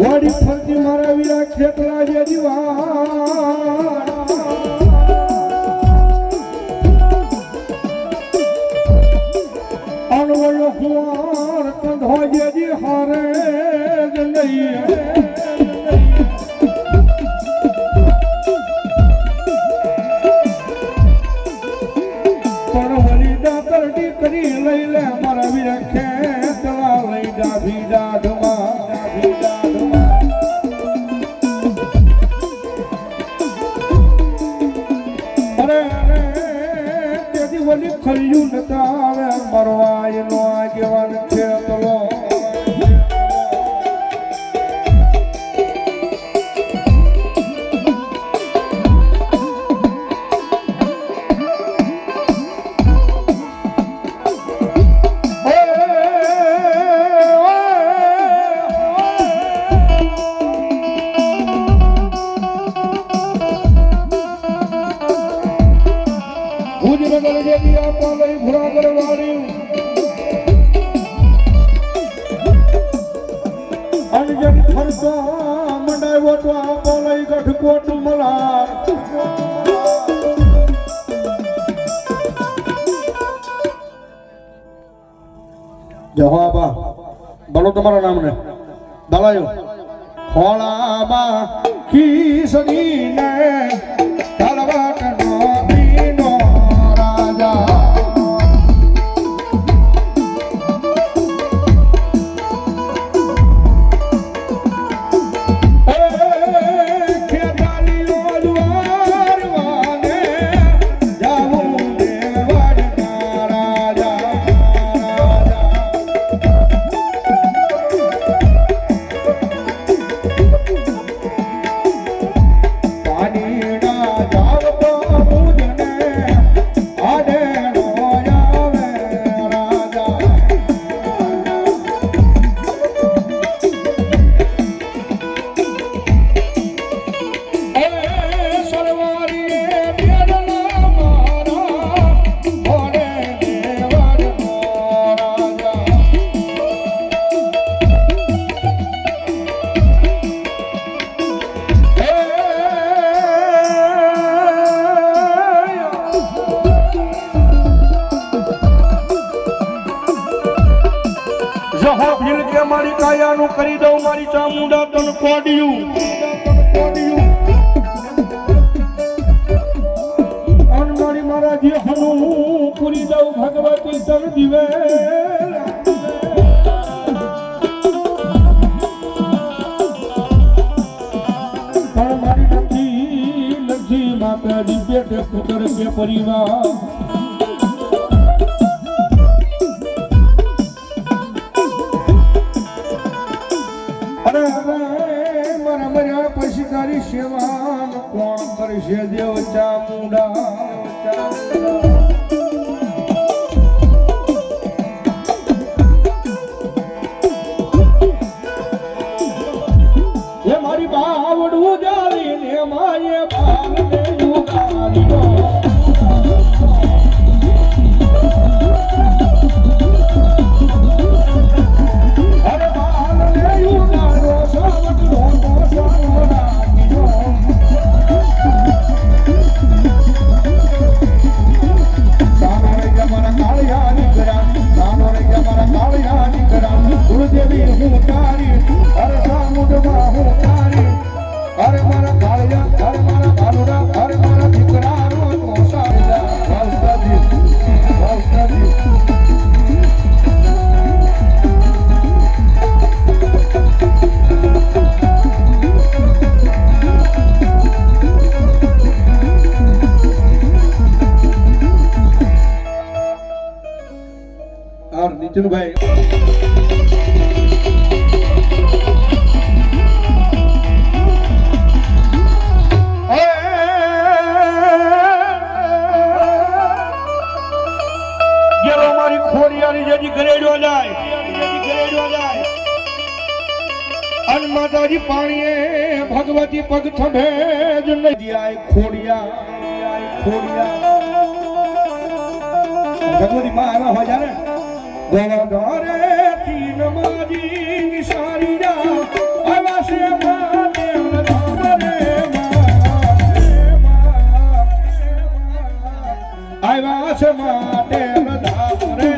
વાડી ફરતી મારા વીરા ખેતલા જે દીવા અણવળો હુવાર કંધો જે દી હારે જ નહીં પણ વળી દાતરડી કરી લઈ લે મારા વીરા ખેતલા લઈ ડાભી દાઢમાં ખલ્યું નતા આવે મરવા એનો આગેવાન ખેતલો મંડાવ્યો તો આપો લઈ ગઢકોટ મલાર જવાબા બોલો તમારા નામ ને દલાયો ખોળાબા ખીસડી ને તલવાટ નો બીનો રાજા મારી કાયાનું કરી દઉં મારી ચામુંડા તન કોડિયું અન મારી મારા જે હનું પૂરી દઉં ભગવતી તન દિવે પણ મારી લખી માતાજી પેટે પુત્ર કે પરિવાર તારી સેવા કોણ કરશે દેવ ચામુંડા એ મારી બાવડું જાળી ને માએ બાલ ને યુગારી અરે બાલ ને યુગારો સાવટ ઢોકો સાવડા ગુરુદેવી હું તારી અરે સામુંડમાં હું તારી અરે મારા કાળિયા અરે મારા ભાલુડા અરે મારા દીકરાનો તો સારા વાસ્તવી નીતિનભાઈ માતાજી પાણીએ ભગવતી મારી પગ થભે જ નહીં દિયાય ખોડિયા ભગવતી માં આવ્યા હોય જ્યારે ગોવડરે થી નમાજી નિશારી જા આવ્યા છે માતે ધામરે આવ્યા છે માતે ધામરે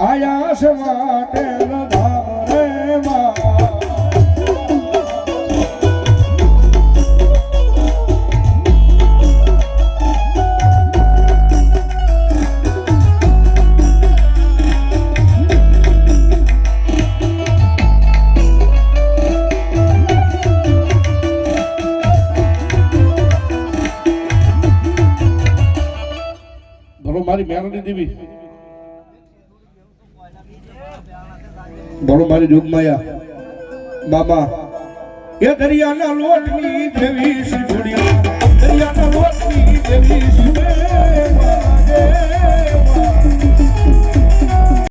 આયાસ માટે ધામ રે માં બોલો મારી મેરડી દેવી બોલો મારી જોગમાયા બાબા એ દરિયાના લોટની દેવી શિવડિયા દરિયાના લોટની દેવી શિવડિયા